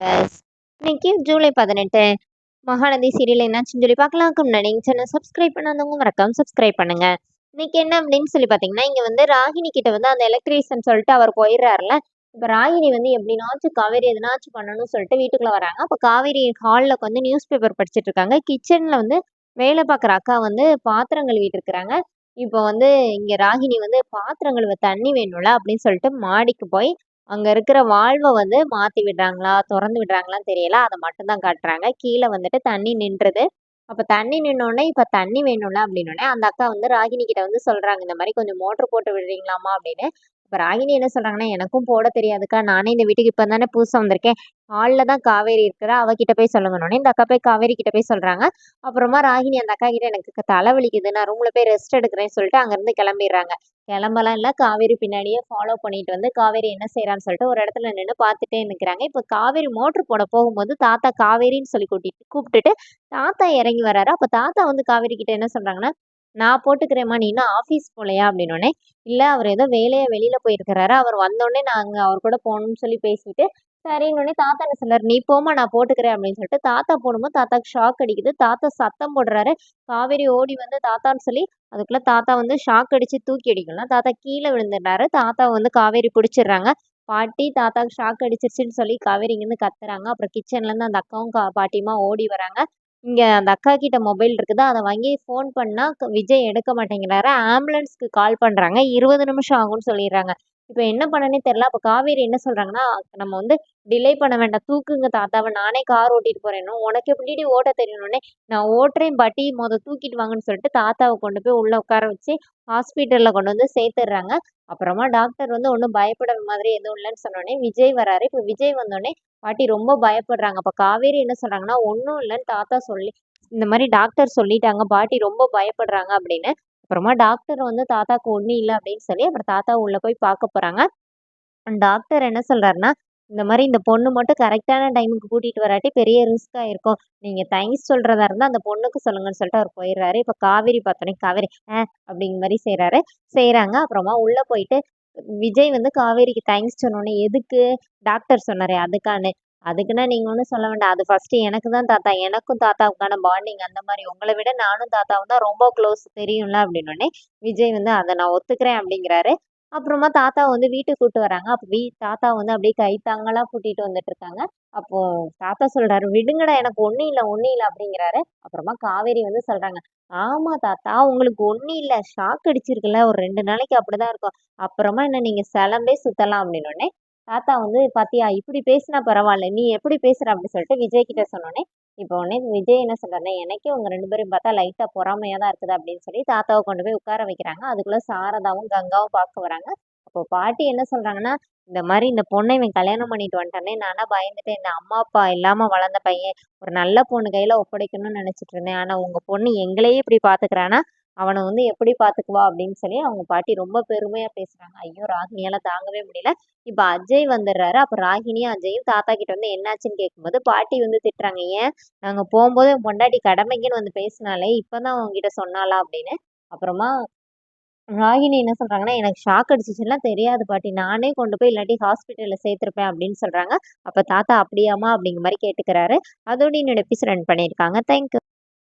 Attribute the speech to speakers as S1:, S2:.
S1: S. இன்னைக்கு July 18 Mahanadi serial என்னாச்சுன்னு சொல்லி பார்க்கலாம்க்கு முன்னாடி எங்க சேனல் சப்ஸ்கிரைப் பண்ணாதவங்க மறக்காம சப்ஸ்கிரைப் பண்ணுங்க. இன்னைக்கு என்ன அப்படின்னு சொல்லி பார்த்தீங்கன்னா, இங்க வந்து ராகினி கிட்ட வந்து அந்த எலக்ட்ரீஷியன் சொல்லிட்டு அவர் போயிடுறாருல. இப்ப ராகினி வந்து எப்படினாச்சும் காவேரி எதனாச்சும் பண்ணணும்னு சொல்லிட்டு வீட்டுக்குள்ள வராங்க. அப்ப காவேரி ஹால்ல வந்து நியூஸ் பேப்பர் படிச்சுட்டு இருக்காங்க. கிச்சன்ல வந்து வேலை பார்க்குற அக்கா வந்து பாத்திரம் கழுவிட்டு இருக்கிறாங்க. இப்போ வந்து இங்க ராகினி வந்து பாத்திரம் கழுவ தண்ணி வேணும்ல அப்படின்னு சொல்லிட்டு மாடிக்கு போய் அங்க இருக்கிற வால்வ வந்து மாத்தி விடுறாங்களா, தொறந்து விடுறாங்களான்னு தெரியல. அத மட்டும் தான் காட்டுறாங்க. கீழ வந்துட்டு தண்ணி நின்றுது. அப்ப தண்ணி நின்னோனே, இப்ப தண்ணி வேணும்ல அப்படின்னோனே, அந்த அக்கா வந்து ராகினி கிட்ட வந்து சொல்றாங்க, இந்த மாரி கொஞ்சம் மோட்டர் போட்டு விடுறீங்களாம்மா அப்படின்னு. இப்ப ராகினி என்ன சொல்றாங்கன்னா, எனக்கும் போட தெரியாதுக்கா. நானே இந்த வீட்டுக்கு இப்ப தானே புதுசா வந்திருக்கேன். ஹால்ல தான் காவேரி இருக்கிறா. அவ கிட்ட போய் சொல்லுங்கன்னோனே, இந்த அக்கா போய் காவேரி கிட்ட போய் சொல்றாங்க. அப்புறமா ராகினி அந்த அக்கா கிட்ட எனக்கு தலை வலிக்குது. நான் ரூம்ல போய் ரெஸ்ட் எடுக்கிறேன்னு சொல்லிட்டு அங்கருந்து கிளம்பிடுறாங்க. கிளம்பலாம் இல்ல. காவேரி பின்னாடியே ஃபாலோ பண்ணிட்டு வந்து காவேரி என்ன செய்றான்னு சொல்லிட்டு ஒரு இடத்துல நின்னு பார்த்துட்டே நிக்கிறாங்க. இப்ப காவேரி மோட்டர் போட போகும்போது தாத்தா காவேரின்னு சொல்லி கூப்பிட்டுட்டு தாத்தா இறங்கி வராரு. அப்ப தாத்தா வந்து காவேரி கிட்ட என்ன சொல்றாங்கன்னா, "நான் போட்டுக்கிறேன்ம்மா. நீ இன்னும் ஆஃபீஸ் போலையா?" அப்படின்னோனே, "இல்ல அவர் ஏதோ வேலையா வெளியில போயிருக்கிறாரு. அவர் வந்தோனே நாங்க அவர் கூட போகணும்னு சொல்லி பேசிட்டு" சரின்னோனே தாத்தா என்ன சொல்றாரு, "நீ போம்மா நான் போட்டுக்கிறேன்" அப்படின்னு சொல்லிட்டு தாத்தா போடும்போது தாத்தாக்கு ஷாக் அடிக்குது. தாத்தா சத்தம் போடுறாரு. காவேரி ஓடி வந்து தாத்தான்னு சொல்லி அதுக்குள்ள தாத்தா வந்து ஷாக் அடிச்சு தூக்கி அடிக்கலாம். தாத்தா கீழ விழுந்துடுறாரு. தாத்தாவ வந்து காவேரி புடிச்சிடுறாங்க. பாட்டி தாத்தாக்கு ஷாக் அடிச்சிருச்சுன்னு சொல்லி காவேரி இங்கேருந்து கத்துறாங்க. அப்புறம் கிச்சன்லேருந்து அந்த அக்காவும் பாட்டியுமா ஓடி வராங்க. இங்க அந்த அக்கா கிட்ட மொபைல் இருக்குது. அத வாங்கி ஃபோன் பண்ணா விஜய் எடுக்க மாட்டேங்கிறாரு. ஆம்புலன்ஸ்க்கு கால் பண்றாங்க. 20 நிமிஷம் ஆகும்னு சொல்லிடுறாங்க. இப்ப என்ன பண்ணனே தெரியல. அப்ப காவேரி என்ன சொல்றாங்கன்னா, நம்ம வந்து டிலே பண்ண வேண்டாம். தூக்குங்க தாத்தாவ. நானே கார் ஓட்டிட்டு போறேன்னும். உனக்கு எப்படிடி ஓட்ட தெரியும்னோனே, நான் ஓட்டுறேன் பாட்டி. தூக்கிட்டு வாங்கன்னு சொல்லிட்டு தாத்தாவ கொண்டு போய் உள்ள உட்கார வச்சு ஹாஸ்பிட்டல்ல கொண்டு வந்து சேர்த்துடுறாங்க. அப்புறமா டாக்டர் வந்து ஒண்ணும் பயப்பட மாதிரி எதுவும் இல்லன்னு சொன்னோனே, விஜய் வராரு. இப்ப விஜய் வந்தோனே பாட்டி ரொம்ப பயப்படுறாங்க. அப்ப காவேரி என்ன சொல்றாங்கன்னா, "ஒண்ணும் இல்லன்னு தாத்தா சொல்லி இந்த மாரி டாக்டர் சொல்லிட்டாங்க. பாட்டி ரொம்ப பயப்படுறாங்க" அப்படின்னு. அப்புறமா டாக்டர் வந்து தாத்தாக்கு ஒண்ணும் இல்ல அப்படின்னு சொல்லி, அப்புறம் தாத்தாவ உள்ள போய் பார்க்க போறாங்க. டாக்டர் என்ன சொல்றாருன்னா, இந்த மாரி இந்த பொண்ணு மட்டும் கரெக்ட்டான டைமுக்கு கூட்டிட்டு வராட்டி பெரிய ரிஸ்க் ஆயிருக்கும். நீங்க தேங்க்ஸ் சொல்றதா இருந்தா அந்த பொண்ணுக்கு சொல்லுங்கன்னு சொல்லிட்டு அவர் போயிடுறாரு. இப்ப காவேரி பார்த்தோனே காவேரி அப்படிங்கிற மாரி செய்றாங்க. அப்புறமா உள்ள போயிட்டு விஜய் வந்து காவேரிக்கு தேங்க்ஸ் சொன்னோனே, "எதுக்கு?" டாக்டர் சொன்னாரே அதுக்கான்னு. "அதுக்குன்னா நீங்க ஒண்ணும் சொல்ல வேண்டாம். அது ஃபர்ஸ்ட்டு எனக்கு தான் தாத்தா. எனக்கும் தாத்தாவுக்கான பாண்டிங் அந்த மாரி. உங்கள விட நானும் தாத்தாவும் தான் ரொம்ப க்ளோஸ் தெரியும்ல" அப்படின்னோனே, விஜய் வந்து "அத நான் ஒத்துக்கிறேன்" அப்படிங்கிறாரு. அப்புறமா தாத்தாவ வந்து வீட்டுக்கு கூட்டு வராங்க. அப்ப தாத்தா வந்து அப்படியே கை தாங்கலா கூட்டிட்டு வந்துட்டுருக்காங்க. அப்போ தாத்தா சொல்றாரு, "விடுங்கடா எனக்கு ஒண்ணும் இல்ல, ஒண்ணும் இல்ல" அப்படிங்கிறாரு. அப்புறமா காவேரி வந்து சொல்றாங்க, "ஆமா தாத்தா உங்களுக்கு ஒண்ணும் இல்ல. ஷாக் அடிச்சிருக்குல்ல, ஒரு 2 நாளைக்கு அப்படிதான் இருக்கும். அப்புறமா என்ன நீங்க சிலம்பே சுத்தலாம்" அப்படின்னோனே, தாத்தா வந்து "பாத்தியா இப்படி பேசினா பரவால்ல. நீ எப்படி பேசுற?" அப்படி சொல்லிட்டு விஜய் கிட்ட சொன்னோனே, இப்போ உடனே விஜய் என்ன சொல்றாருன்னா, "எனக்கே உங்க 2 பேரையும் பார்த்தா லைட்டா பொறாமையா தான் இருக்குது" அப்படின்னு சொல்லி தாத்தாவ கொண்டு போய் உட்கார வைக்கிறாங்க. அதுக்குள்ள சாரதாவும், கங்காவும் பார்க்க வராங்க. அப்போ பாட்டி என்ன சொல்றாங்கன்னா, "இந்த மாரி இந்த பொண்ண இவன் கல்யாணம் பண்ணிட்டு வந்துட்டானே, நானா பயந்துட்டேன். இந்த அம்மா, அப்பா இல்லாம வளர்ந்த பையன். ஒரு நல்ல பொண்ணு கையில ஒப்படைக்கணும்னு நெனச்சுட்டு இருந்தேன். ஆனா உங்க பொண்ணு எங்களையே இப்படி பார்த்துக்கிறான்னா, அவன வந்து எப்படி பார்த்துக்குவா?" அப்படின்னு சொல்லி அவங்க பாட்டி ரொம்ப பெருமையா பேசுறாங்க. ஐயோ! ராகினியால தாங்கவே முடியல. இப்ப அஜய் வந்துடுறாரு. அப்ப ராகினியும், அஜயும் தாத்தா கிட்ட வந்து என்னாச்சுன்னு கேட்கும்போது, பாட்டி வந்து திட்டுறாங்க. "ஏன் நாங்க போம்போது உன் பொண்டாட்டி கடமைக்குன்னு வந்து பேசினாளே, இப்பதான் உன்கிட்ட சொன்னாளா?" அப்படின்னு. அப்புறமா ராகினி என்ன சொல்றாங்கன்னா, "எனக்கு ஷாக் அடிச்சுச்சுன்லாம் தெரியாது பாட்டி. நானே கொண்டு போய் இல்லாட்டி ஹாஸ்பிட்டல்ல சேர்த்துருப்பேன்" அப்படின்னு சொல்றாங்க. அப்ப தாத்தா "அப்படியாம்மா?" அப்படிங்கிற மாரி கேட்டுக்கிறாரு. அதோட என்னோட எபிசோட் ரன் பண்ணியிருக்காங்க. Thank you.